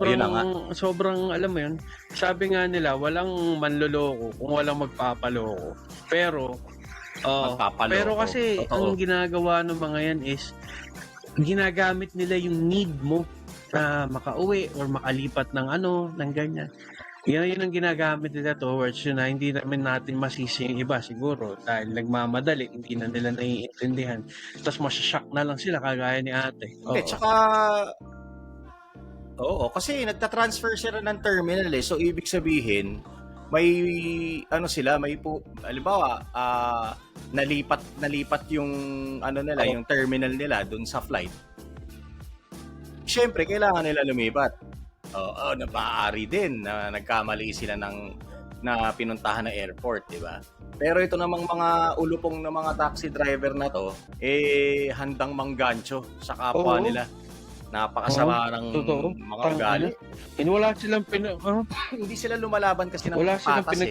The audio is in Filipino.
Ayun na nga. sobrang alam mo yun, sabi nga nila walang manloloko kung walang magpapaloko. Pero pero Magpapaloko, kasi totoo. ang ginagawa ng mga yan is ginagamit nila yung need mo na makauwi or makalipat ng ano, ng ganyan. Yun ang ginagamit nila towards yun na hindi naman natin masisi yung iba siguro dahil nagmamadali, hindi na nila naiintindihan. Tapos masya-shock na lang sila kagaya ni ate. Hindi, Oo. tsaka oo, kasi nagta-transfer sila ng terminal eh. So ibig sabihin, may ano sila, may po halimbawa, nalipat yung ano nila, Oo. yung terminal nila dun sa flight. Siyempre, kailangan nila lumipat. Oo, na maaari din na nagkamali sila na pinuntahan na airport, di ba? Pero ito namang mga ulupong na mga taxi driver na to, handang manggancho sa kapwa Oo. nila. Napakasama ng Totoo. mga ugali. Wala silang Hindi sila lumalaban kasi ng wala silang patas eh.